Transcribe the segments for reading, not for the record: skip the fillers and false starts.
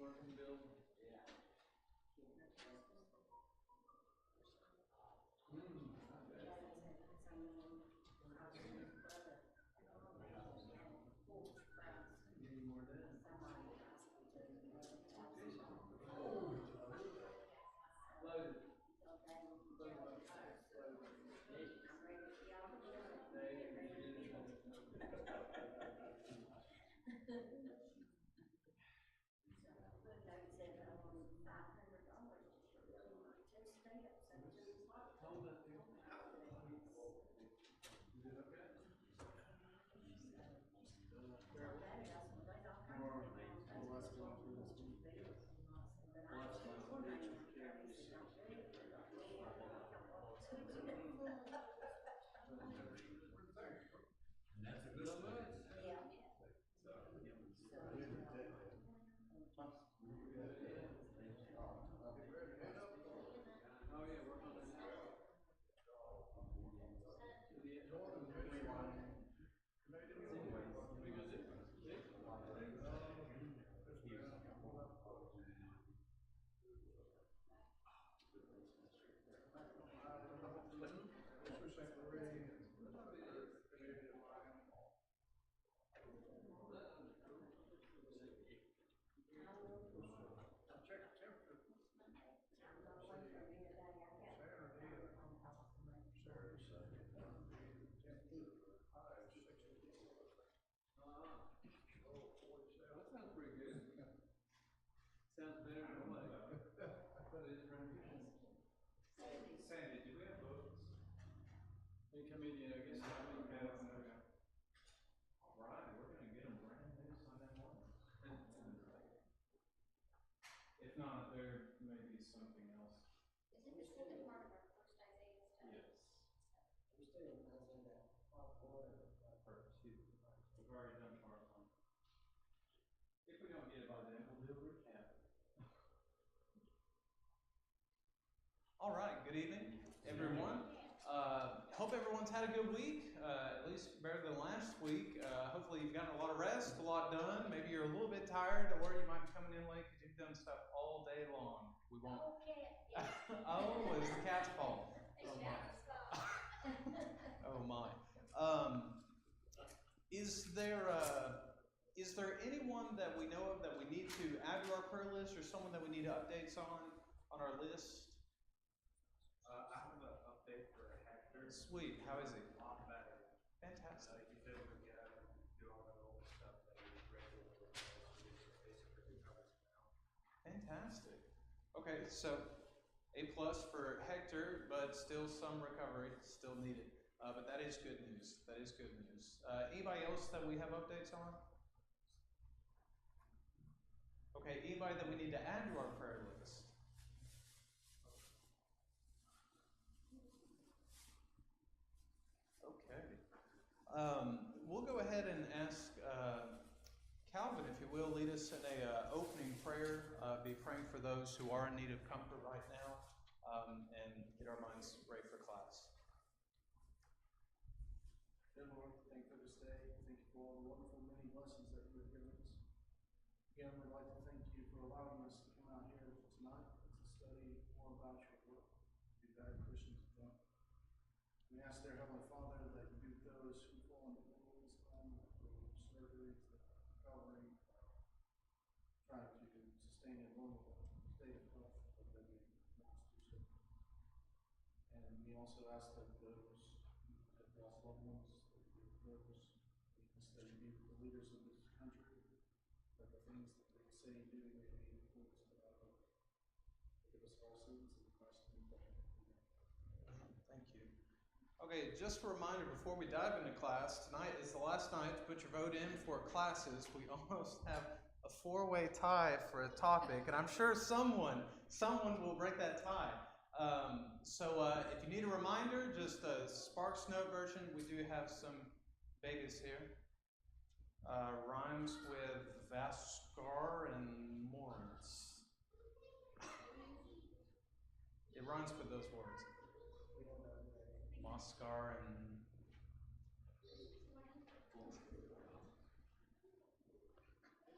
Working bill. Any more than? Loaded. Hold that thing. Is it okay? And that's a good one. Oh yeah, work on that now. That sounds pretty good. Sounds better than what? But it's transition. Sandy, do we have votes? Hey, comedian, I guess I mean, All right, we're gonna get them brand new Sunday morning. If not, there may be something else. Is it the second part of our first Isaiah study? Yes. We're still in that part one. Part two. We've already done part one. If we don't get it by then, we'll do a recap. All right, good evening, everyone. Hope everyone's had a good week, at least better than last week. Hopefully you've gotten a lot of rest, a lot done. Maybe you're a little bit tired, or you might be coming in late because you've done stuff all day long. We won't. Oh, it's the cat's fault. Oh my. Oh my. Is there anyone that we know of that we need to add to our prayer list, or someone that we need updates on our list? I have an update for Hector. Sweet. How is he? A lot better. Fantastic. He said we would get out and do all that old stuff that he was regularly basically recovers now. Fantastic. Okay, so A+ for Hector, but still some recovery still needed. But that is good news. That is good news. Anybody else that we have updates on? Okay, anybody that we need to add to our prayer list? Okay. We'll go ahead and ask Calvin, if you will, lead us in a opening prayer. Be praying for those who are in need of comfort right now, and get our minds ready for class. Dear Lord, thank you for this day. Thank you for all the wonderful many blessings that you have given us. Again, we'd like to thank you for allowing us to come out here tonight to study more about your work, to be better Christians with them. We ask, dear Heavenly Father, that you be with those who fall into illness, through surgery, recovery, trying to sustain a normal state of health, but that we must do so. And we also ask that those who have lost loved ones, that you be with those, that you be with the leaders of this country, that the things that they say and do may be influenced by our Lord. Forgive us all sins in Christ's name. Thank you. Okay, just a reminder before we dive into class, tonight is the last night to put your vote in for classes. We almost have a four-way tie for a topic, and I'm sure someone will break that tie. So if you need a reminder, just a Sparks Note version. We do have some Vegas here. Rhymes with Vascar and Morris. It rhymes with those words. Moscar and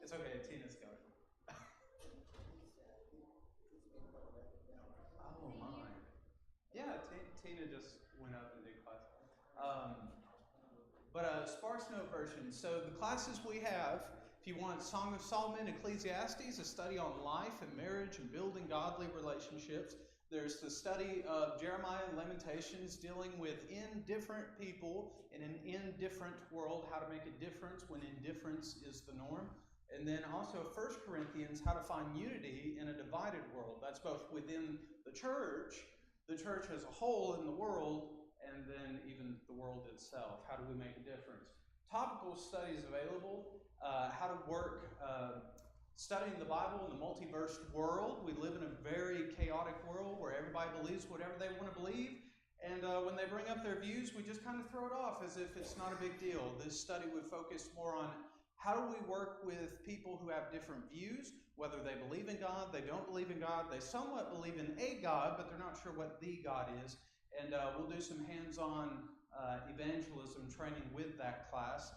it's okay, Tina's got it. Tina just went up and did class. But a sparse note version. So the classes we have, if you want Song of Solomon, Ecclesiastes, a study on life and marriage and building godly relationships. There's the study of Jeremiah and Lamentations, dealing with indifferent people in an indifferent world, how to make a difference when indifference is the norm. And then also 1 Corinthians, how to find unity in a divided world. That's both within the church as a whole in the world, and then even the world itself. How do we make a difference? Topical studies available, how to work studying the Bible in the multiverse world. We live in a very chaotic world where everybody believes whatever they want to believe. And when they bring up their views, we just kind of throw it off as if it's not a big deal. This study would focus more on how do we work with people who have different views, whether they believe in God, they don't believe in God, they somewhat believe in a God, but they're not sure what the God is. And we'll do some hands-on evangelism training with that class.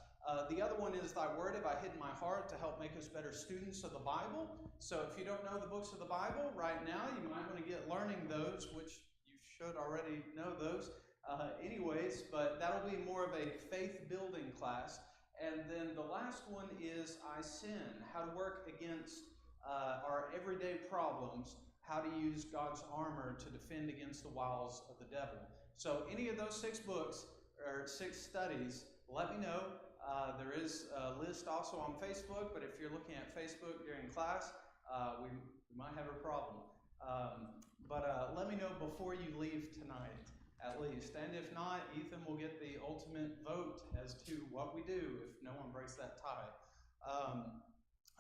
The other one is Thy Word Have I Hid in My Heart to help make us better students of the Bible. So if you don't know the books of the Bible right now, you might want to get learning those, which you should already know those anyways, but that'll be more of a faith-building class. And then the last one is I Sin, how to work against our everyday problems, how to use God's armor to defend against the wiles of the devil. So any of those 6 books or 6 studies, let me know. There is a list also on Facebook, but if you're looking at Facebook during class, we might have a problem. But let me know before you leave tonight, at least. And if not, Ethan will get the ultimate vote as to what we do if no one breaks that tie.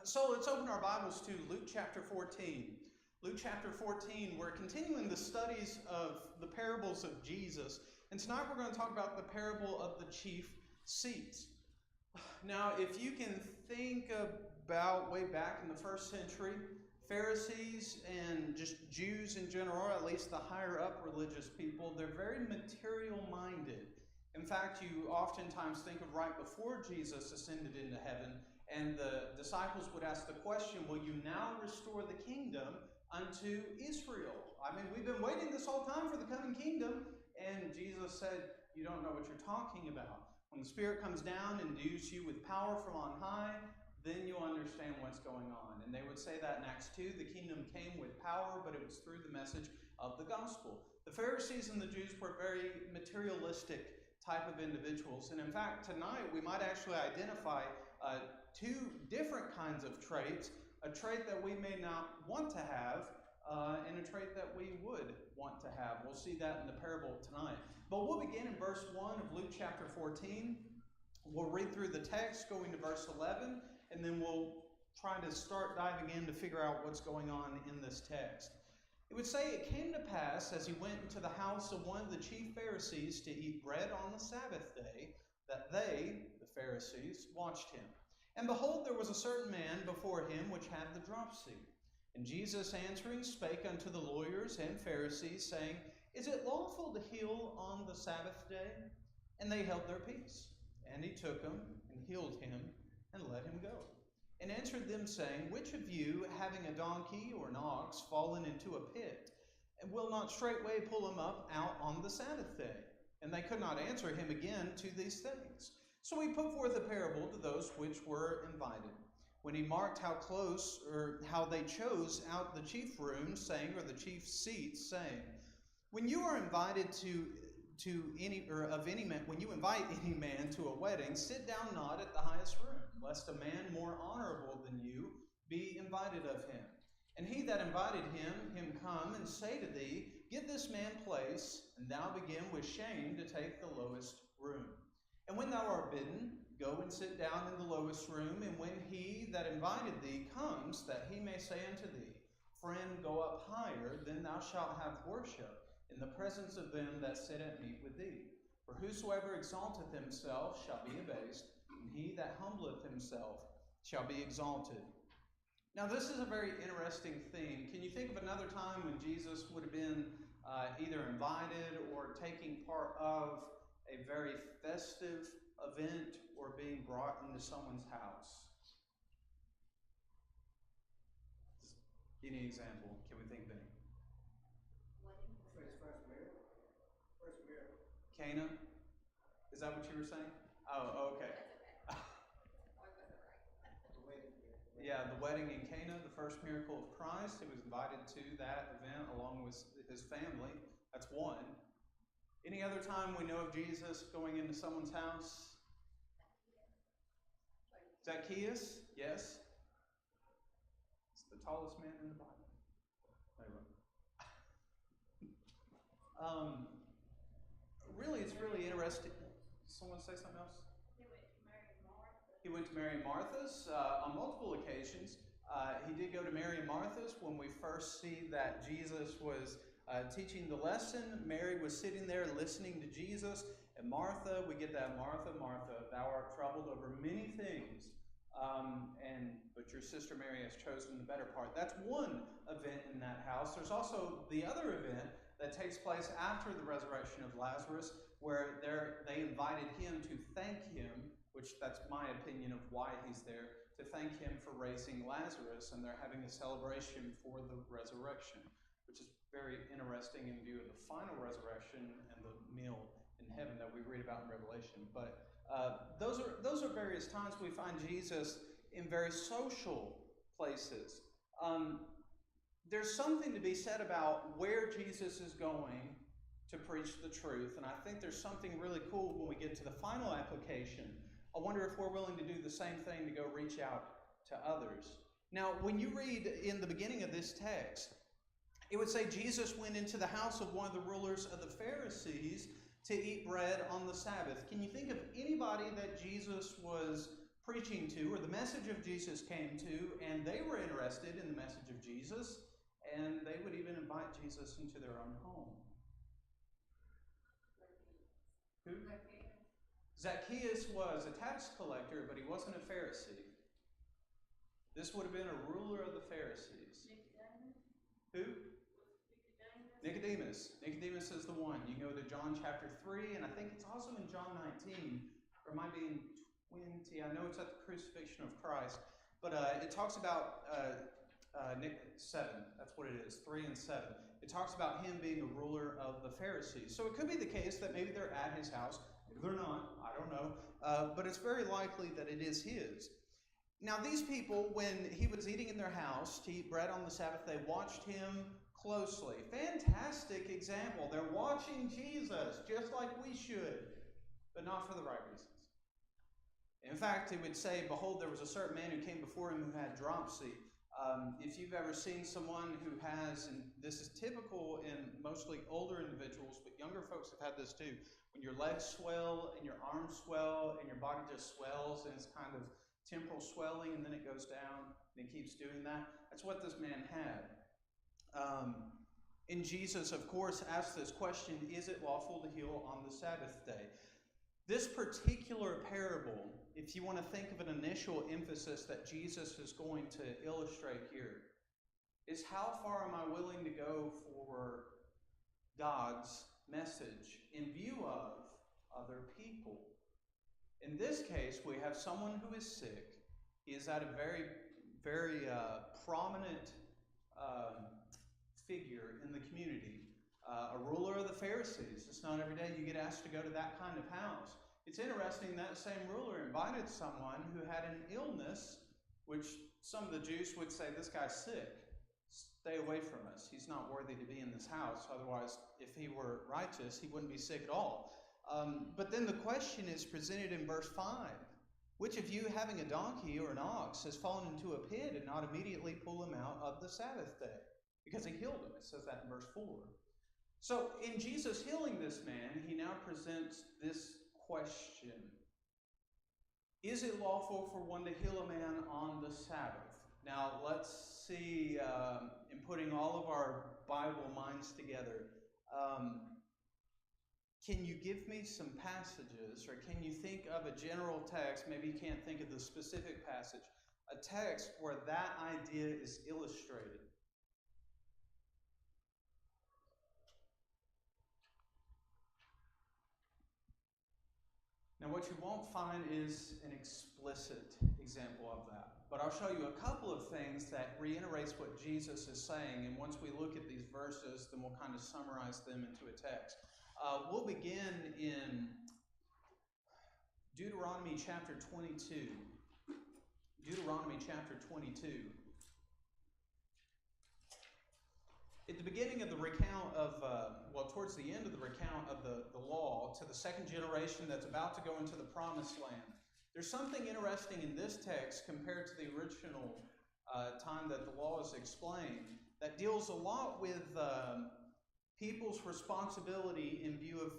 So let's open our Bibles to Luke chapter 14. Luke chapter 14, we're continuing the studies of the parables of Jesus. And tonight we're going to talk about the parable of the chief seats. Now, if you can think about way back in the first century, Pharisees and just Jews in general, or at least the higher up religious people, they're very material-minded. In fact, you oftentimes think of right before Jesus ascended into heaven, and the disciples would ask the question, will you now restore the kingdom unto Israel? I mean, we've been waiting this whole time for the coming kingdom. And Jesus said, you don't know what you're talking about. When the Spirit comes down and endues you with power from on high, then you'll understand what's going on. And they would say that in Acts 2, the kingdom came with power, but it was through the message of the gospel. The Pharisees and the Jews were very materialistic type of individuals. And in fact, tonight we might actually identify 2 different kinds of traits, a trait that we may not want to have, and a trait that we would want to have. We'll see that in the parable tonight. But we'll begin in verse 1 of Luke chapter 14. We'll read through the text going to verse 11, and then we'll try to start diving in to figure out what's going on in this text. It would say, it came to pass as he went into the house of one of the chief Pharisees to eat bread on the Sabbath day, that they, the Pharisees, watched him. And behold, there was a certain man before him which had the dropsy. And Jesus answering spake unto the lawyers and Pharisees, saying, Is it lawful to heal on the Sabbath day? And they held their peace. And he took him, and healed him, and let him go. And answered them, saying, Which of you, having a donkey or an ox fallen into a pit, and will not straightway pull him up out on the Sabbath day? And they could not answer him again to these things. So he put forth a parable to those which were invited. When he marked how close, or how they chose out the chief rooms, saying, or the chief seats, saying, When you are invited when you invite any man to a wedding, sit down not at the highest room, lest a man more honorable than you be invited of him. And he that invited him come and say to thee, Give this man place, and thou begin with shame to take the lowest room. And when thou art bidden, go and sit down in the lowest room, and when he that invited thee comes, that he may say unto thee, Friend, go up higher, then thou shalt have worship in the presence of them that sit at meat with thee. For whosoever exalteth himself shall be abased, and he that humbleth himself shall be exalted. Now this is a very interesting theme. Can you think of another time when Jesus would have been either invited or taking part of a very festive event or being brought into someone's house? Any example? Can we think of any? First Cana? Is that what you were saying? Oh, okay. Yeah, the wedding in Cana, the first miracle of Christ. He was invited to that event along with his family. That's one. Any other time we know of Jesus going into someone's house? Zacchaeus, yes. It's the tallest man in the Bible. Really, it's really interesting. Someone say something else? He went to Mary and Martha's on multiple occasions. He did go to Mary and Martha's when we first see that Jesus was teaching the lesson. Mary was sitting there listening to Jesus. And Martha, we get that, Martha, Martha, thou art troubled over many things. But your sister Mary has chosen the better part. That's one event in that house. There's also the other event that takes place after the resurrection of Lazarus, where they invited him to thank him, which that's my opinion of why he's there, to thank him for raising Lazarus, and they're having a celebration for the resurrection, which is very interesting in view of the final resurrection and the meal in heaven that we read about in Revelation. But those are various times we find Jesus in very social places. There's something to be said about where Jesus is going to preach the truth, and I think there's something really cool when we get to the final application. I wonder if we're willing to do the same thing to go reach out to others. Now, when you read in the beginning of this text, it would say Jesus went into the house of one of the rulers of the Pharisees to eat bread on the Sabbath. Can you think of anybody that Jesus was preaching to, or the message of Jesus came to, and they were interested in the message of Jesus, and they would even invite Jesus into their own home? Who? Zacchaeus was a tax collector, but he wasn't a Pharisee. This would have been a ruler of the Pharisees. Who? Nicodemus. Nicodemus is the one. You go to John chapter 3, and I think it's also in John 19, or it might be in 20. I know it's at the crucifixion of Christ, but it talks about 7. That's what it is, 3 and 7. It talks about him being a ruler of the Pharisees. So it could be the case that maybe they're at his house. Maybe they're not. I don't know. But it's very likely that it is his. Now, these people, when he was eating in their house to eat bread on the Sabbath, they watched him closely. Fantastic example. They're watching Jesus just like we should, but not for the right reasons. In fact, it would say, behold, there was a certain man who came before him who had dropsy. If you've ever seen someone who has, and this is typical in mostly older individuals, but younger folks have had this too, when your legs swell and your arms swell and your body just swells and it's kind of temporal swelling and then it goes down and it keeps doing that. That's what this man had. And Jesus, of course, asked this question, is it lawful to heal on the Sabbath day? This particular parable, if you want to think of an initial emphasis that Jesus is going to illustrate here, is how far am I willing to go for God's message in view of other people? In this case, we have someone who is sick. He is at a very, very prominent figure in the community. A ruler of the Pharisees. It's not every day you get asked to go to that kind of house. It's interesting that same ruler invited someone who had an illness, which some of the Jews would say, this guy's sick. Stay away from us. He's not worthy to be in this house. Otherwise, if he were righteous, he wouldn't be sick at all. But then the question is presented in verse 5. Which of you, having a donkey or an ox, has fallen into a pit and not immediately pull him out of the Sabbath day? Because he healed him. It says that in verse 4. So in Jesus healing this man, he now presents this question. Is it lawful for one to heal a man on the Sabbath? Now let's see, in putting all of our Bible minds together, can you give me some passages, or can you think of a general text, maybe you can't think of the specific passage, a text where that idea is illustrated? Now, what you won't find is an explicit example of that. But I'll show you a couple of things that reiterates what Jesus is saying. And once we look at these verses, then we'll kind of summarize them into a text. We'll begin in Deuteronomy chapter 22. Deuteronomy chapter 22. At the beginning of the recount of, towards the end of the recount of the law to the second generation that's about to go into the promised land, there's something interesting in this text compared to the original time that the law is explained that deals a lot with people's responsibility in view of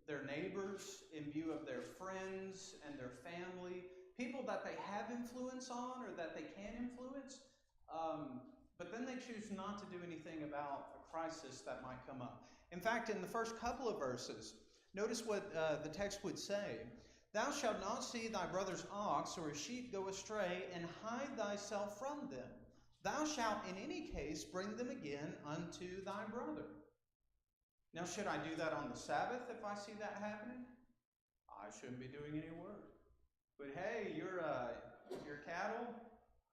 their neighbors, in view of their friends and their family, people that they have influence on or that they can influence, but then they choose not to do anything about a crisis that might come up. In fact, in the first couple of verses, notice what the text would say. Thou shalt not see thy brother's ox or his sheep go astray, and hide thyself from them. Thou shalt in any case bring them again unto thy brother. Now, should I do that on the Sabbath if I see that happening? I shouldn't be doing any work. But hey, your cattle,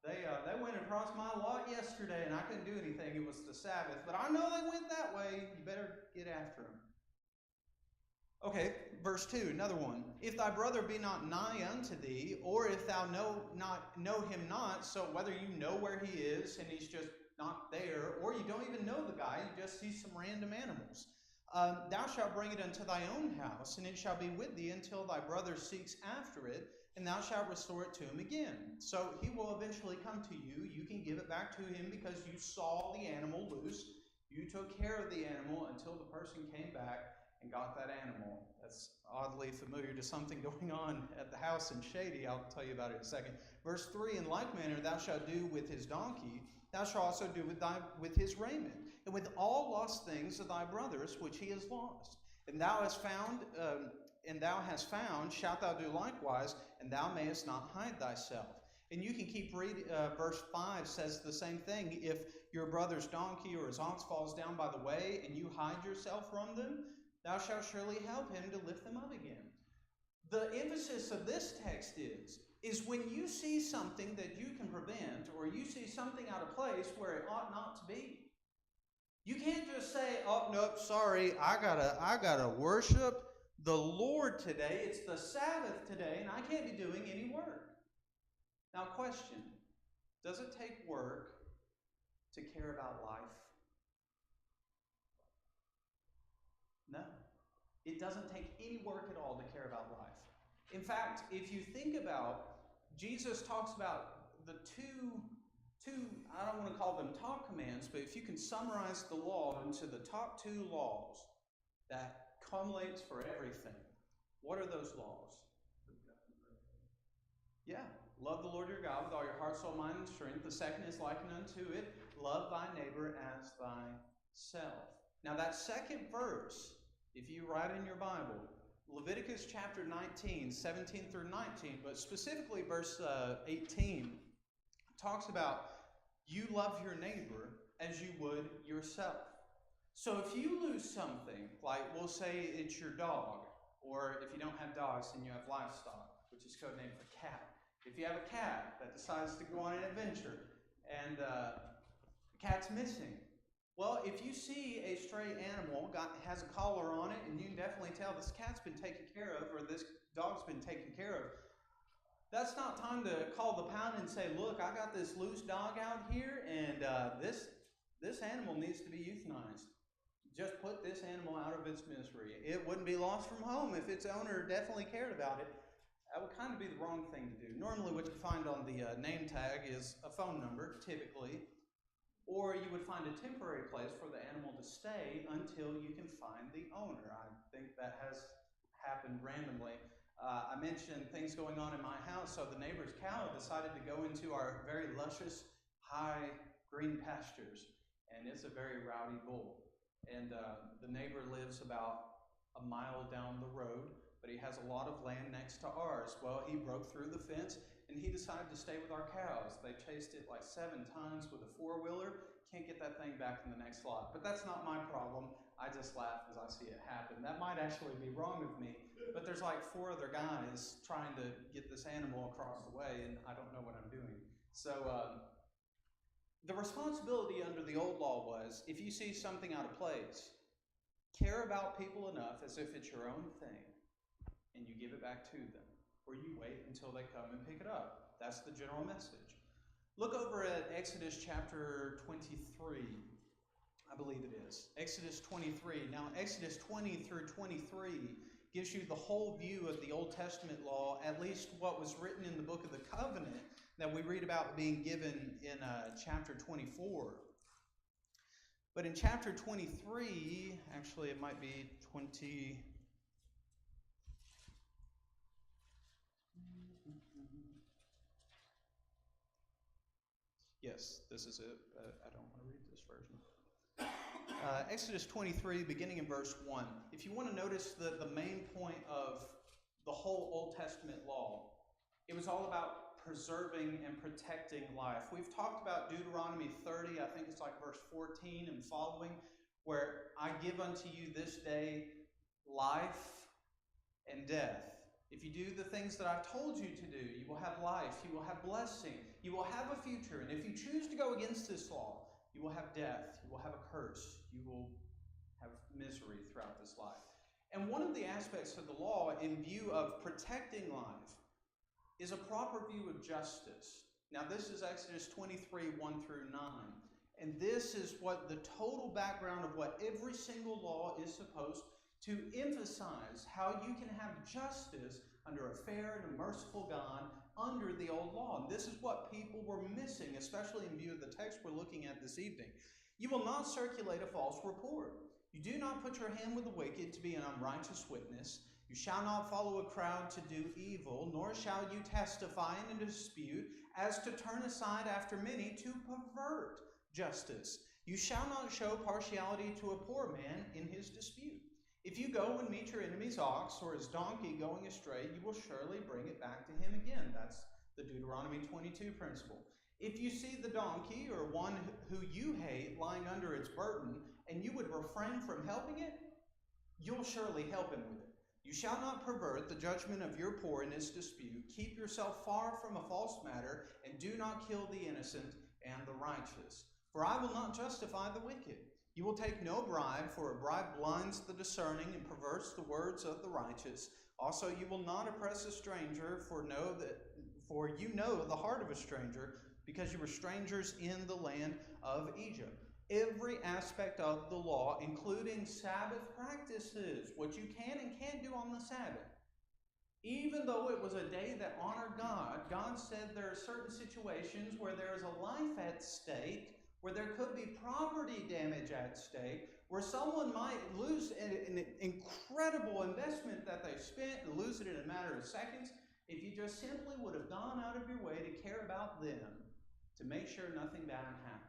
they went across my lot yesterday and I couldn't do anything. It was the Sabbath. But I know they went that way. You better get after them. Okay, verse 2, another one. If thy brother be not nigh unto thee, or if thou know him not, so whether you know where he is and he's just not there, or you don't even know the guy, you just see some random animals, thou shalt bring it unto thy own house, and it shall be with thee until thy brother seeks after it, and thou shalt restore it to him again. So he will eventually come to you. You can give it back to him because you saw the animal loose. You took care of the animal until the person came back and got that animal. That's oddly familiar to something going on at the house in Shady. I'll tell you about it in a second. Verse 3, in like manner thou shalt do with his donkey, thou shalt also do with his raiment, and with all lost things of thy brothers which he has lost. And thou hast found, shalt thou do likewise, and thou mayest not hide thyself. And you can keep reading. Verse 5 says the same thing. If your brother's donkey or his ox falls down by the way, and you hide yourself from them, thou shalt surely help him to lift them up again. The emphasis of this text is when you see something that you can prevent, or you see something out of place where it ought not to be, you can't just say, oh, nope, sorry, I gotta worship the Lord today. It's the Sabbath today, and I can't be doing any work. Now, question, does it take work to care about life? No. It doesn't take any work at all to care about life. In fact, if you think about, Jesus talks about the two, I don't want to call them top commands, but if you can summarize the law into the top two laws that culminates for everything, what are those laws? Yeah. Love the Lord your God with all your heart, soul, mind, and strength. The second is likened unto it. Love thy neighbor as thyself. Now that second verse, if you write in your Bible, Leviticus chapter 19, 17 through 19, but specifically verse 18, talks about you love your neighbor as you would yourself. So if you lose something, like we'll say it's your dog, or if you don't have dogs and you have livestock, which is codenamed for cat. If you have a cat that decides to go on an adventure and the cat's missing, well, if you see a stray animal has a collar on it, and you can definitely tell this cat's been taken care of or this dog's been taken care of, that's not time to call the pound and say, look, I got this loose dog out here, and this animal needs to be euthanized. Just put this animal out of its misery. It wouldn't be lost from home if its owner definitely cared about it. That would kind of be the wrong thing to do. Normally what you find on the name tag is a phone number, typically, or you would find a temporary place for the animal to stay until you can find the owner. I think that has happened randomly. I mentioned things going on in my house, so the neighbor's cow decided to go into our very luscious, high green pastures, and it's a very rowdy bull. And the neighbor lives about a mile down the road, but he has a lot of land next to ours. Well, he broke through the fence, and he decided to stay with our cows. They chased it like 7 times with a 4-wheeler. Can't get that thing back in the next lot. But that's not my problem. I just laugh as I see it happen. That might actually be wrong of me, but there's like 4 other guys trying to get this animal across the way, and I don't know what I'm doing. So the responsibility under the old law was, if you see something out of place, Care about people enough as if it's your own thing, and you give it back to them, or you wait until they come and pick it up. That's the general message. Look over at Exodus chapter 23, I believe it is. Exodus 23. Now, Exodus 20 through 23 gives you the whole view of the Old Testament law, at least what was written in the book of the covenant that we read about being given in chapter 24. But in chapter 23, actually it might be 20... Yes, this is it. I don't want to read this version. Exodus 23, beginning in verse 1. If you want to notice the main point of the whole Old Testament law, it was all about preserving and protecting life. We've talked about Deuteronomy 30, I think it's like verse 14 and following, where I give unto you this day life and death. If you do the things that I've told you to do, you will have life, you will have blessing, you will have a future. And if you choose to go against this law, you will have death, you will have a curse, you will have misery throughout this life. And one of the aspects of the law in view of protecting life is a proper view of justice. Now this is Exodus 23, 1 through 9. And this is what the total background of what every single law is supposed to emphasize, how you can have justice under a fair and a merciful God under the old law. And this is what people were missing, especially in view of the text we're looking at this evening. You will not circulate a false report. You do not put your hand with the wicked to be an unrighteous witness. You shall not follow a crowd to do evil, nor shall you testify in a dispute as to turn aside after many to pervert justice. You shall not show partiality to a poor man in his dispute. If you go and meet your enemy's ox or his donkey going astray, you will surely bring it back to him again. That's the Deuteronomy 22 principle. If you see the donkey or one who you hate lying under its burden, and you would refrain from helping it, you'll surely help him with it. You shall not pervert the judgment of your poor in his dispute. Keep yourself far from a false matter, and do not kill the innocent and the righteous. For I will not justify the wicked. You will take no bribe, for a bribe blinds the discerning and perverts the words of the righteous. Also, you will not oppress a stranger, for you know the heart of a stranger, because you were strangers in the land of Egypt. Every aspect of the law, including Sabbath practices, what you can and can't do on the Sabbath. Even though it was a day that honored God, God said there are certain situations where there is a life at stake, where there could be property damage at stake, where someone might lose an incredible investment that they spent and lose it in a matter of seconds if you just simply would have gone out of your way to care about them to make sure nothing bad happened.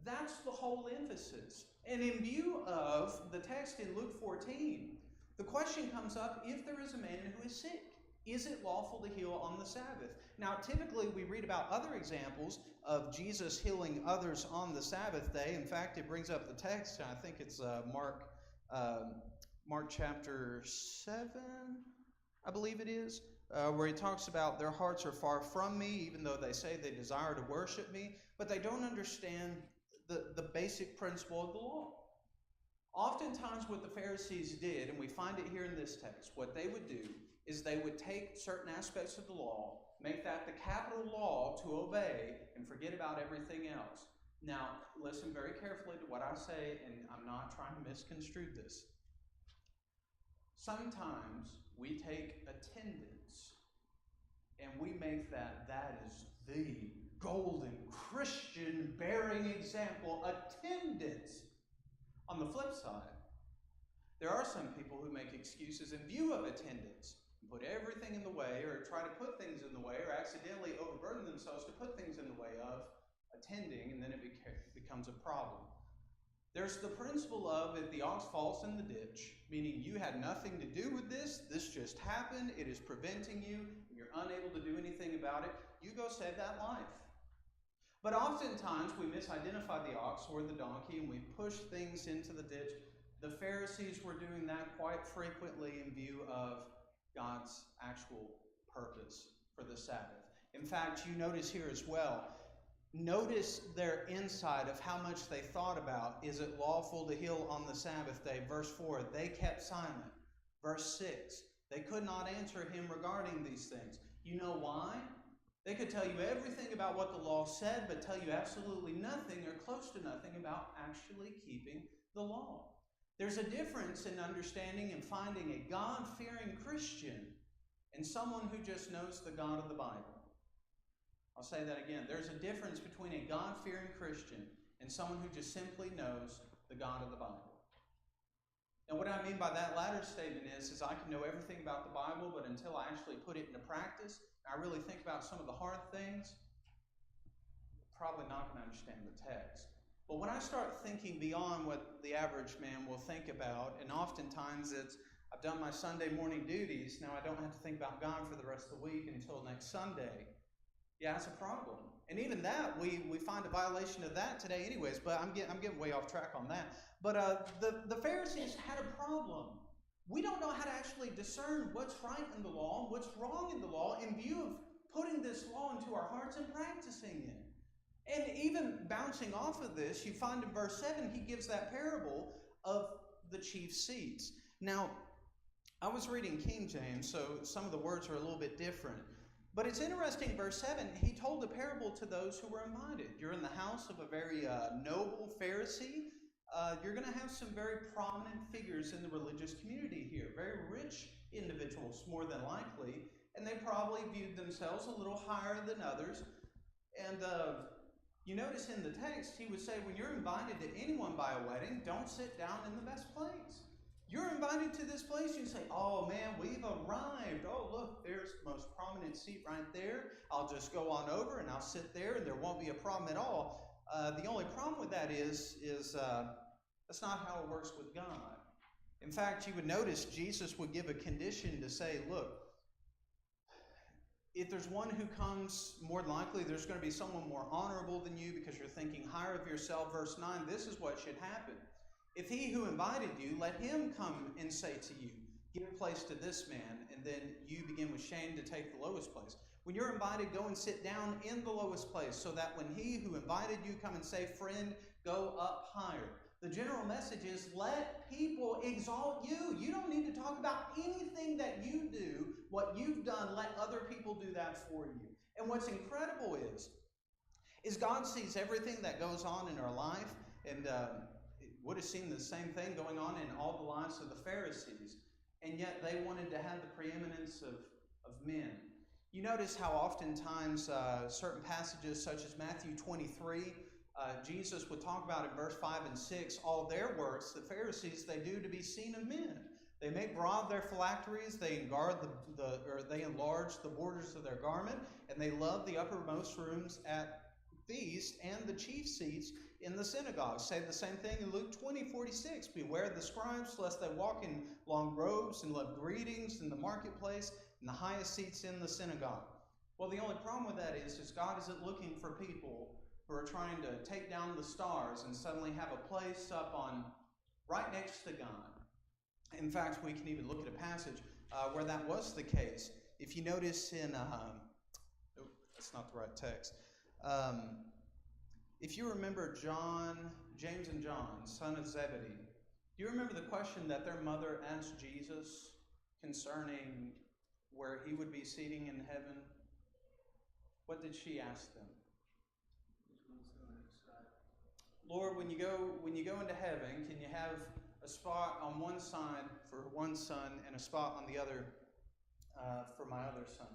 That's the whole emphasis. And in view of the text in Luke 14, the question comes up, if there is a man who is sick, is it lawful to heal on the Sabbath? Now, typically we read about other examples of Jesus healing others on the Sabbath day. In fact, it brings up the text, and I think it's Mark chapter 7, I believe it is, where he talks about their hearts are far from me, even though they say they desire to worship me, but they don't understand the basic principle of the law. Oftentimes what the Pharisees did, and we find it here in this text, what they would do is they would take certain aspects of the law, make that the capital law to obey, and forget about everything else. Now, listen very carefully to what I say, and I'm not trying to misconstrue this. Sometimes we take attendance, and we make that is the golden Christian bearing example, attendance. On the flip side, there are some people who make excuses in view of attendance, and put everything in the way, or try to put things in the way, or accidentally overburden themselves to put things in the way of attending, and then it becomes a problem. There's the principle of if the ox falls in the ditch, meaning you had nothing to do with this just happened, it is preventing you, and you're unable to do anything about it, you go save that life. But oftentimes we misidentify the ox or the donkey and we push things into the ditch. The Pharisees were doing that quite frequently in view of God's actual purpose for the Sabbath. In fact, you notice here as well, Notice their insight of how much they thought about, is it lawful to heal on the Sabbath day? Verse 4, they kept silent. Verse 6, they could not answer him regarding these things. You know why? They could tell you everything about what the law said, but tell you absolutely nothing or close to nothing about actually keeping the law. There's a difference in understanding and finding a God-fearing Christian and someone who just knows the God of the Bible. I'll say that again. There's a difference between a God-fearing Christian and someone who just simply knows the God of the Bible. And what I mean by that latter statement is I can know everything about the Bible, but until I actually put it into practice, and I really think about some of the hard things, probably not going to understand the text. But when I start thinking beyond what the average man will think about, and oftentimes it's, I've done my Sunday morning duties, now I don't have to think about God for the rest of the week until next Sunday. Yeah, it's a problem. And even that, we find a violation of that today anyways, but I'm getting way off track on that. But the Pharisees had a problem. We don't know how to actually discern what's right in the law and what's wrong in the law in view of putting this law into our hearts and practicing it. And even bouncing off of this, you find in verse 7, he gives that parable of the chief seats. Now, I was reading King James, so some of the words are a little bit different. But it's interesting, verse 7, he told a parable to those who were invited. You're in the house of a very noble Pharisee. You're going to have some very prominent figures in the religious community here. Very rich individuals, more than likely. And they probably viewed themselves a little higher than others. And you notice in the text, he would say, when you're invited to anyone by a wedding, don't sit down in the best place. You're invited to this place, you say, oh man, we've arrived. Oh, look, there's the most prominent seat right there. I'll just go on over and I'll sit there and there won't be a problem at all. The only problem with that is that's not how it works with God. In fact, you would notice Jesus would give a condition to say, look, if there's one who comes, more than likely there's going to be someone more honorable than you because you're thinking higher of yourself. Verse 9, this is what should happen. If he who invited you, let him come and say to you, give place to this man, and then you begin with shame to take the lowest place. When you're invited, go and sit down in the lowest place, so that when he who invited you come and say, friend, go up higher. The general message is, let people exalt you. You don't need to talk about anything that you do. What you've done, let other people do that for you. And what's incredible is God sees everything that goes on in our life, and would have seen the same thing going on in all the lives of the Pharisees, and yet they wanted to have the preeminence of men. You notice how oftentimes certain passages such as Matthew 23, Jesus would talk about in verse 5 and 6, all their works, the Pharisees, they do to be seen of men. They make broad their phylacteries, they enlarge the borders of their garment, and they love the uppermost rooms at feast and the chief seats in the synagogues. Say the same thing in Luke 20:46. Beware the scribes, lest they walk in long robes and love greetings in the marketplace and the highest seats in the synagogue. Well, the only problem with that is God isn't looking for people who are trying to take down the stars and suddenly have a place up on right next to God. In fact, we can even look at a passage where that was the case. If you notice in, that's not the right text. If you remember James and John, son of Zebedee, do you remember the question that their mother asked Jesus concerning where he would be seating in heaven? What did she ask them? Lord, when you go into heaven, can you have a spot on one side for one son and a spot on the other for my other son?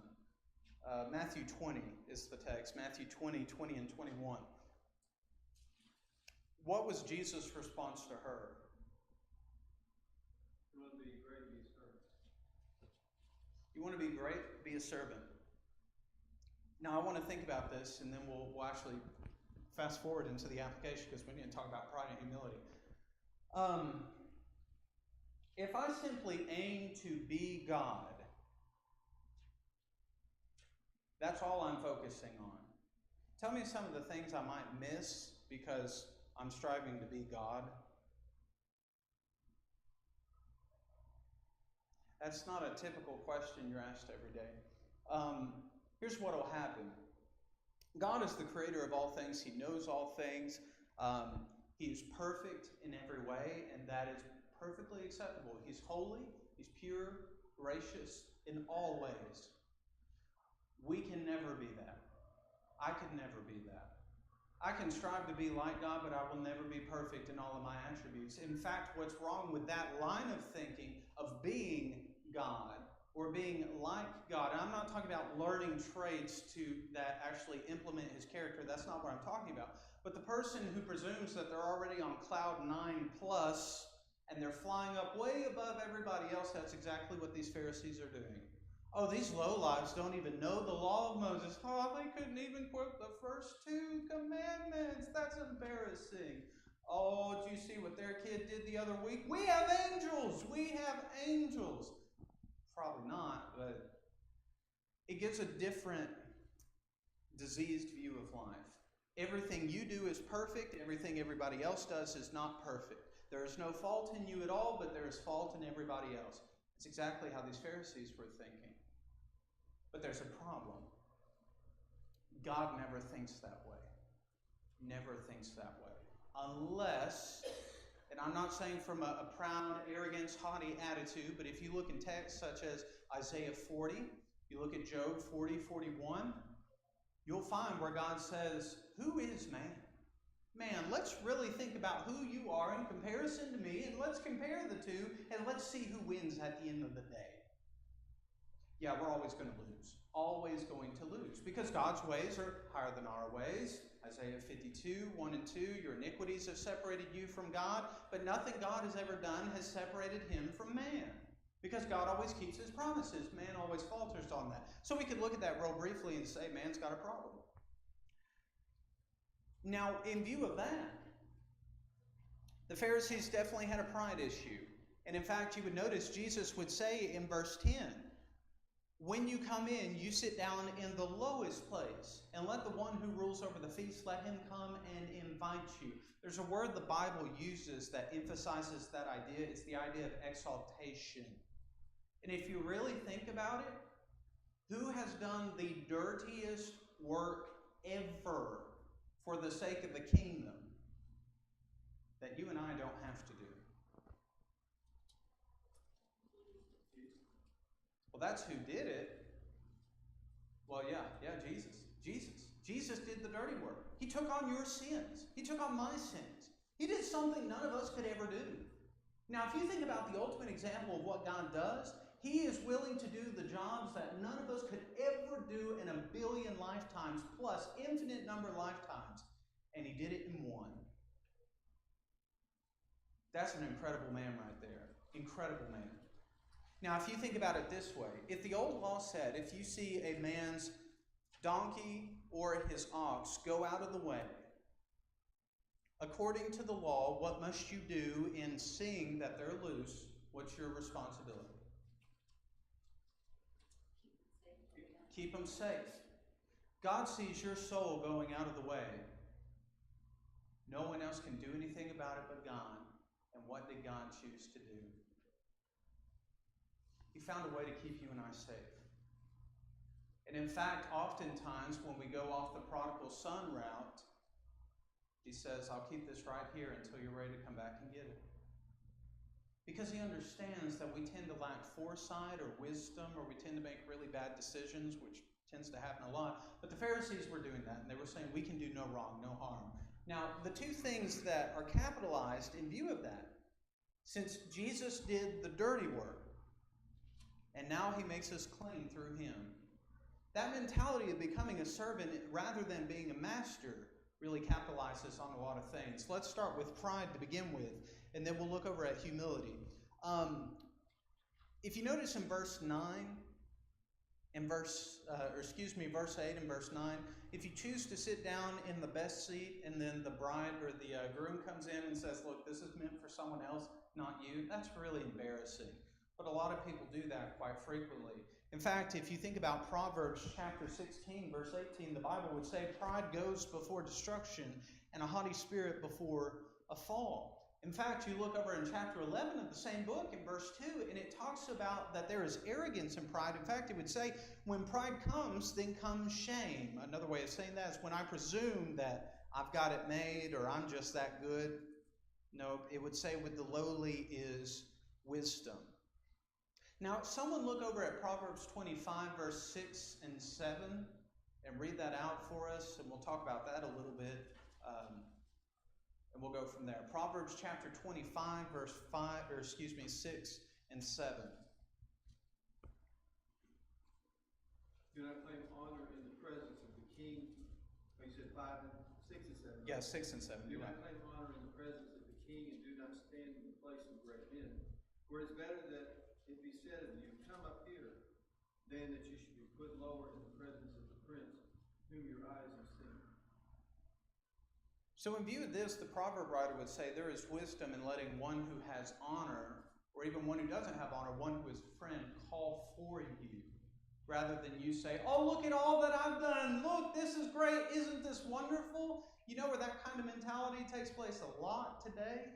Matthew 20 is the text. Matthew 20, 20 and 21. What was Jesus' response to her? You want to be great, be a servant. You want to be great? Be a servant. Now, I want to think about this, and then we'll actually fast forward into the application because we need to talk about pride and humility. If I simply aim to be God, that's all I'm focusing on. Tell me some of the things I might miss because I'm striving to be God. That's not a typical question you're asked every day. Here's what will happen. God is the creator of all things. He knows all things. He is perfect in every way, and that is perfectly acceptable. He's holy, he's pure, gracious in all ways. We can never be that. I could never be that. I can strive to be like God, but I will never be perfect in all of my attributes. In fact, what's wrong with that line of thinking of being God or being like God, and I'm not talking about learning traits that actually implement his character. That's not what I'm talking about. But the person who presumes that they're already on cloud 9 plus and they're flying up way above everybody else, that's exactly what these Pharisees are doing. Oh, these lowlifes don't even know the law of Moses. Oh, they couldn't even quote the first 2 commandments. That's embarrassing. Oh, did you see what their kid did the other week? We have angels. We have angels. Probably not, but it gives a different diseased view of life. Everything you do is perfect. Everything everybody else does is not perfect. There is no fault in you at all, but there is fault in everybody else. It's exactly how these Pharisees were thinking. But there's a problem. God never thinks that way. Never thinks that way. Unless, and I'm not saying from a proud, arrogance, haughty attitude, but if you look in texts such as Isaiah 40, you look at Job 40, 41, you'll find where God says, who is man? Man, let's really think about who you are in comparison to me, and let's compare the two, and let's see who wins at the end of the day. Yeah, we're always going to lose. Always going to lose. Because God's ways are higher than our ways. Isaiah 52, 1 and 2, your iniquities have separated you from God, but nothing God has ever done has separated him from man. Because God always keeps his promises. Man always falters on that. So we could look at that real briefly and say, man's got a problem. Now, in view of that, the Pharisees definitely had a pride issue. And in fact, you would notice Jesus would say in verse 10, when you come in, you sit down in the lowest place, and let the one who rules over the feast, let him come and invite you. There's a word the Bible uses that emphasizes that idea. It's the idea of exaltation. And if you really think about it, who has done the dirtiest work ever for the sake of the kingdom that you and I don't have to do? Well, that's who did it. Well, yeah, Jesus did the dirty work. He took on your sins. He took on my sins. He did something none of us could ever do. Now, if you think about the ultimate example of what God does, he is willing to do the jobs that none of us could ever do in a billion lifetimes, plus infinite number of lifetimes. And he did it in one. That's an incredible man right there. Incredible man. Now, if you think about it this way, if the old law said, if you see a man's donkey or his ox go out of the way, according to the law, what must you do in seeing that they're loose? What's your responsibility? Keep them safe. God sees your soul going out of the way. No one else can do anything about it but God. And what did God choose to do? He found a way to keep you and I safe. And in fact, oftentimes when we go off the prodigal son route, he says, I'll keep this right here until you're ready to come back and get it. Because he understands that we tend to lack foresight or wisdom, or we tend to make really bad decisions, which tends to happen a lot. But the Pharisees were doing that, and they were saying, we can do no wrong, no harm. Now, the two things that are capitalized in view of that, since Jesus did the dirty work, and now he makes us clean through him, that mentality of becoming a servant rather than being a master really capitalizes on a lot of things. Let's start with pride to begin with, and then we'll look over at humility. If you notice in verse 9, verse 8 and verse 9, if you choose to sit down in the best seat and then the bride or the groom comes in and says, look, this is meant for someone else, not you, that's really embarrassing. But a lot of people do that quite frequently. In fact, if you think about Proverbs chapter 16, verse 18, the Bible would say, pride goes before destruction and a haughty spirit before a fall. In fact, you look over in chapter 11 of the same book in verse 2, and it talks about that there is arrogance and pride. In fact, it would say, when pride comes, then comes shame. Another way of saying that is when I presume that I've got it made or I'm just that good. No, it would say with the lowly is wisdom. Now, someone look over at Proverbs 25, verse 6 and 7, and read that out for us, and we'll talk about that a little bit. And we'll go from there. Proverbs chapter 25, verse 6 and 7. Do not claim honor in the presence of the king. Oh, you said 5 and 6 and 7. Yeah, 6 and 7. Do not claim honor in the presence of the king, and do not stand in the place of great men. For it's better that it be said of you, come up here, than that you should be put lower in the presence of the prince, whom your eyes have seen. So in view of this, the proverb writer would say there is wisdom in letting one who has honor, or even one who doesn't have honor, one who is a friend, call for you, rather than you say, oh, look at all that I've done. Look, this is great. Isn't this wonderful? You know where that kind of mentality takes place a lot today?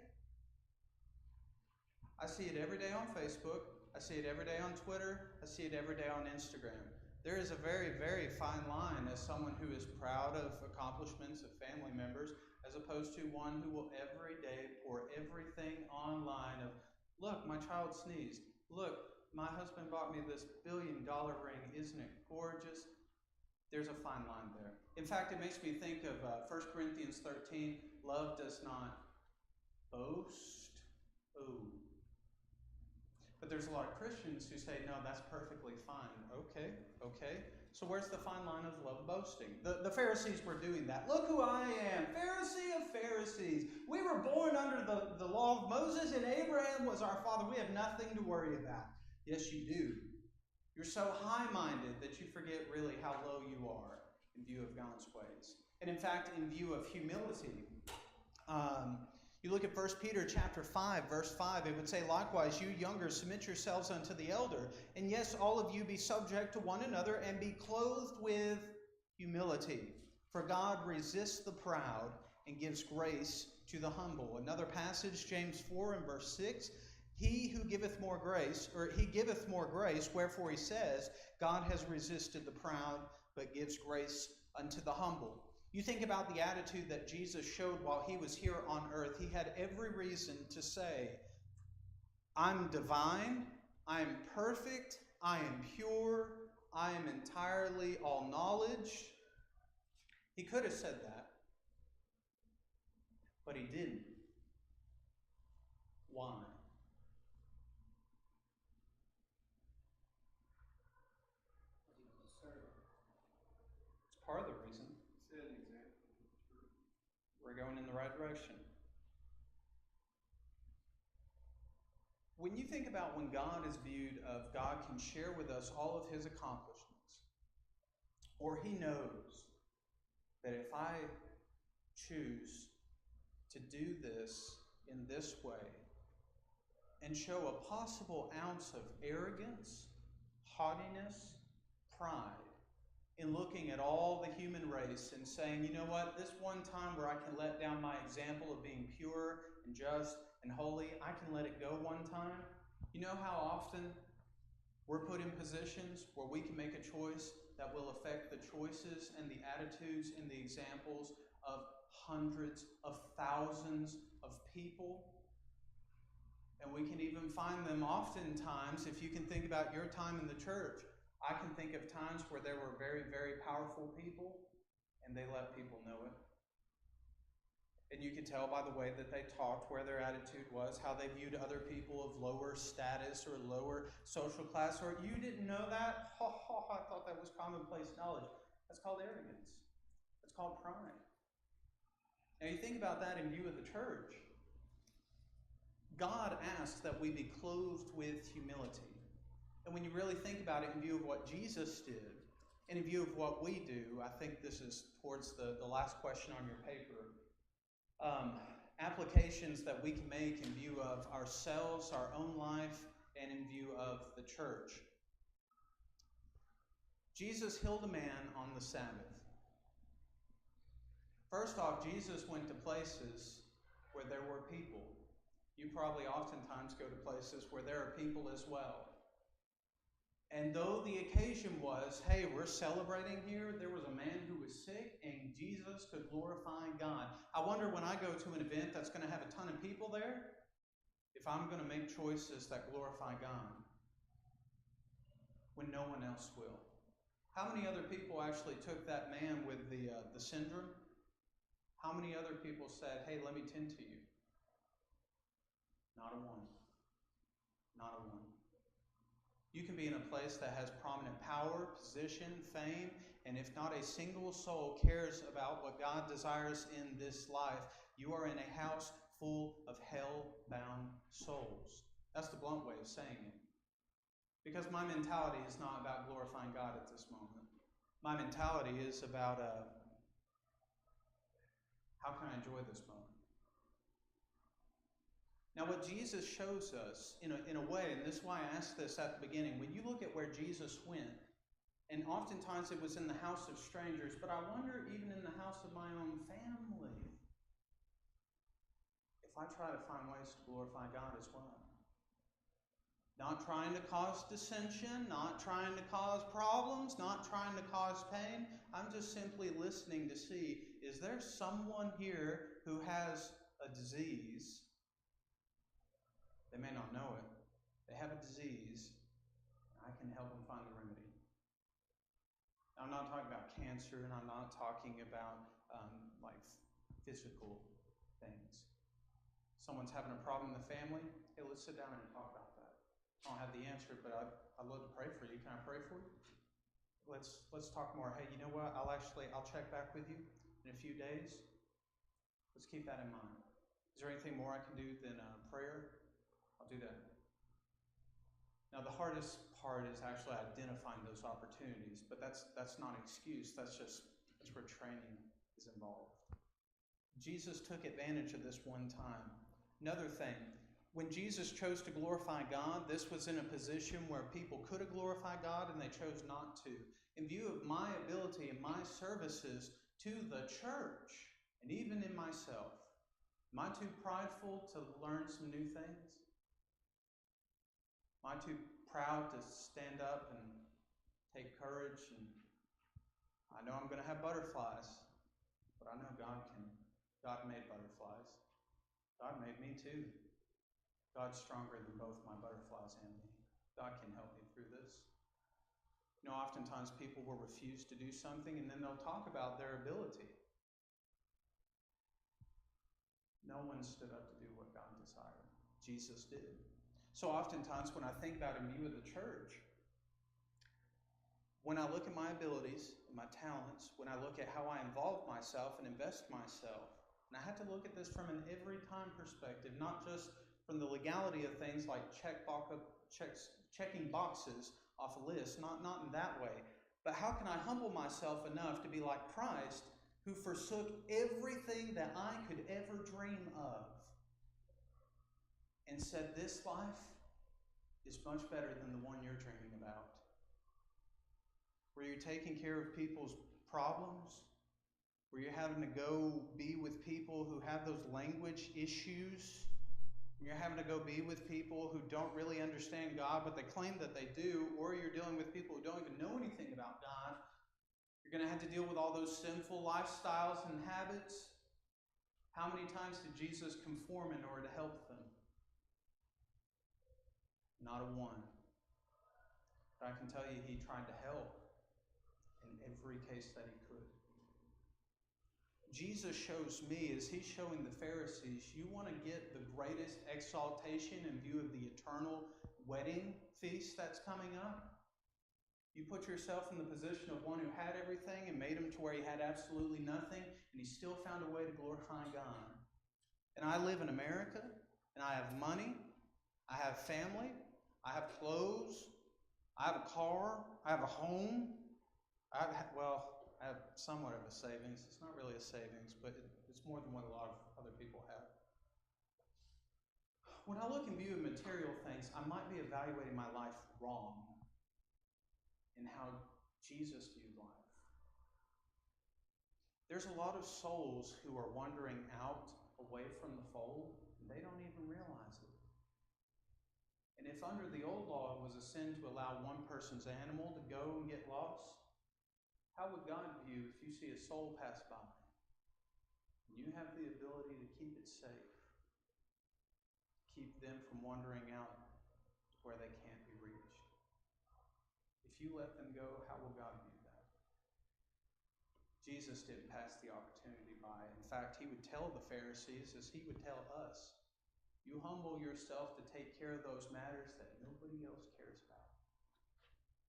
I see it every day on Facebook. I see it every day on Twitter. I see it every day on Instagram. There is a very, very fine line as someone who is proud of accomplishments of family members, as opposed to one who will every day pour everything online of, look, my child sneezed. Look, my husband bought me this $1 billion ring. Isn't it gorgeous? There's a fine line there. In fact, it makes me think of 1 Corinthians 13. Love does not boast. Ooh. But there's a lot of Christians who say, no, that's perfectly fine. Okay. So where's the fine line of love boasting? The Pharisees were doing that. Look who I am, Pharisee of Pharisees. We were born under the law of Moses, and Abraham was our father. We have nothing to worry about. Yes, you do. You're so high-minded that you forget really how low you are in view of God's ways. And in fact, in view of humility, you look at 1 Peter chapter 5, verse 5, it would say, likewise, you younger, submit yourselves unto the elder. And yes, all of you be subject to one another and be clothed with humility. For God resists the proud and gives grace to the humble. Another passage, James 4 and verse 6, he giveth more grace, wherefore he says, God has resisted the proud, but gives grace unto the humble. You think about the attitude that Jesus showed while he was here on earth. He had every reason to say, I'm divine, I am perfect, I am pure, I am entirely all knowledge. He could have said that, but he didn't. Why? It's part of the reason. We're going in the right direction. When you think about when God is viewed of, God can share with us all of his accomplishments, or he knows that if I choose to do this in this way and show a possible ounce of arrogance, haughtiness, pride, in looking at all the human race and saying, you know what, this one time where I can let down my example of being pure and just and holy, I can let it go one time. You know how often we're put in positions where we can make a choice that will affect the choices and the attitudes and the examples of hundreds of thousands of people? And we can even find them oftentimes, if you can think about your time in the church, I can think of times where there were very, very powerful people, and they let people know it. And you could tell by the way that they talked, where their attitude was, how they viewed other people of lower status or lower social class, or you didn't know that? I thought that was commonplace knowledge. That's called arrogance. That's called pride. Now you think about that in view of the church. God asks that we be clothed with humility. And when you really think about it in view of what Jesus did, and in view of what we do, I think this is towards the last question on your paper. Applications that we can make in view of ourselves, our own life, and in view of the church. Jesus healed a man on the Sabbath. First off, Jesus went to places where there were people. You probably oftentimes go to places where there are people as well. And though the occasion was, hey, we're celebrating here, there was a man who was sick and Jesus could glorify God. I wonder when I go to an event that's going to have a ton of people there, if I'm going to make choices that glorify God when no one else will. How many other people actually took that man with the syndrome? How many other people said, hey, let me tend to you? Not a one. Not a one. You can be in a place that has prominent power, position, fame, and if not a single soul cares about what God desires in this life, you are in a house full of hell-bound souls. That's the blunt way of saying it. Because my mentality is not about glorifying God at this moment. My mentality is about how can I enjoy this moment? Now, what Jesus shows us, in a way, and this is why I asked this at the beginning, when you look at where Jesus went, and oftentimes it was in the house of strangers, but I wonder even in the house of my own family, if I try to find ways to glorify God as well. Not trying to cause dissension, not trying to cause problems, not trying to cause pain. I'm just simply listening to see, is there someone here who has a disease? They may not know it. They have a disease. I can help them find the remedy. I'm not talking about cancer, and I'm not talking about like physical things. Someone's having a problem in the family. Hey, let's sit down and talk about that. I don't have the answer, but I'd love to pray for you. Can I pray for you? Let's talk more. Hey, you know what? I'll check back with you in a few days. Let's keep that in mind. Is there anything more I can do than prayer? I'll do that. Now, the hardest part is actually identifying those opportunities, but that's not an excuse. That's where training is involved. Jesus took advantage of this one time. Another thing, when Jesus chose to glorify God, this was in a position where people could have glorified God and they chose not to. In view of my ability and my services to the church, and even in myself, am I too prideful to learn some new things? Am I too proud to stand up and take courage? And I know I'm going to have butterflies, but I know God made butterflies. God made me too. God's stronger than both my butterflies and me. God can help me through this. You know, oftentimes people will refuse to do something and then they'll talk about their ability. No one stood up to do what God desired. Jesus did. So oftentimes when I think about in view of the church, when I look at my abilities and my talents, when I look at how I involve myself and invest myself, and I have to look at this from an every time perspective, not just from the legality of things like checking boxes off a list, not in that way, but how can I humble myself enough to be like Christ, who forsook everything that I could ever dream of and said, this life is much better than the one you're dreaming about. Where you're taking care of people's problems, where you're having to go be with people who have those language issues, you're having to go be with people who don't really understand God, but they claim that they do, or you're dealing with people who don't even know anything about God. You're going to have to deal with all those sinful lifestyles and habits. How many times did Jesus conform in order to help them? Not a one. But I can tell you he tried to help in every case that he could. Jesus shows me, as he's showing the Pharisees, you want to get the greatest exaltation in view of the eternal wedding feast that's coming up? You put yourself in the position of one who had everything and made him to where he had absolutely nothing, and he still found a way to glorify God. And I live in America, and I have money, I have family, I have clothes, I have a car, I have a home. I have somewhat of a savings. It's not really a savings, but it's more than what a lot of other people have. When I look in view of material things, I might be evaluating my life wrong in how Jesus viewed life. There's a lot of souls who are wandering out away from the fold and they don't even realize it. And if under the old law it was a sin to allow one person's animal to go and get lost, how would God view if you see a soul pass by and you have the ability to keep it safe, keep them from wandering out where they can't be reached? If you let them go, how will God view that? Jesus didn't pass the opportunity by. In fact, he would tell the Pharisees, as he would tell us, you humble yourself to take care of those matters that nobody else cares about,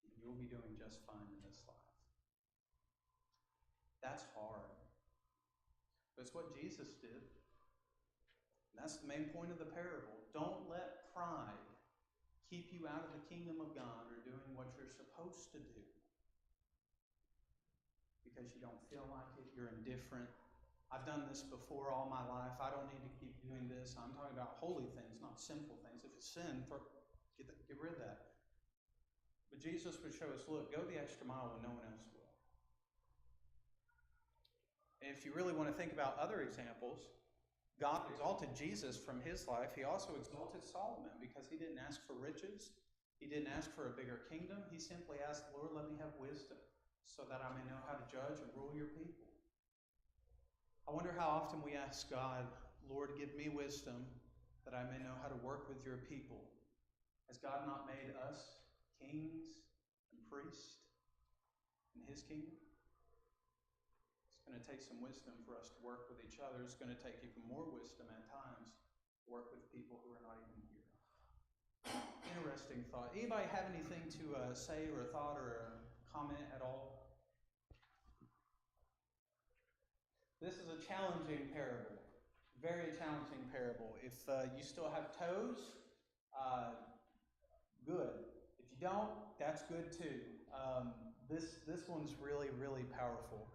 and you'll be doing just fine in this life. That's hard. But it's what Jesus did. And that's the main point of the parable. Don't let pride keep you out of the kingdom of God or doing what you're supposed to do because you don't feel like it, you're indifferent. I've done this before all my life. I don't need to keep doing this. I'm talking about holy things, not sinful things. If it's sin, get rid of that. But Jesus would show us, look, go the extra mile when no one else will. And if you really want to think about other examples, God exalted Jesus from his life. He also exalted Solomon because he didn't ask for riches. He didn't ask for a bigger kingdom. He simply asked, Lord, let me have wisdom so that I may know how to judge and rule your people. I wonder how often we ask God, Lord, give me wisdom that I may know how to work with your people. Has God not made us kings and priests in his kingdom? It's going to take some wisdom for us to work with each other. It's going to take even more wisdom at times to work with people who are not even here. Interesting thought. Anybody have anything to say or a thought or a comment at all? This is a challenging parable. Very challenging parable. If you still have toes, good. If you don't, that's good too. This one's really, really powerful.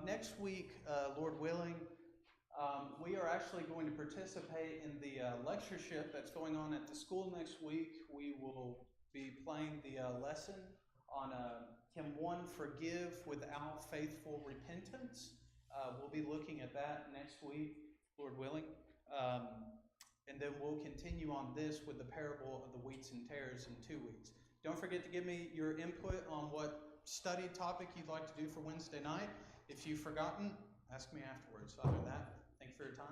Next week, Lord willing, we are actually going to participate in the lectureship that's going on at the school next week. We will be playing the lesson on Can One Forgive Without Faithful Repentance? We'll be looking at that next week, Lord willing. And then we'll continue on this with the parable of the wheats and tares in 2 weeks. Don't forget to give me your input on what study topic you'd like to do for Wednesday night. If you've forgotten, ask me afterwards. Other than that, thank you for your time.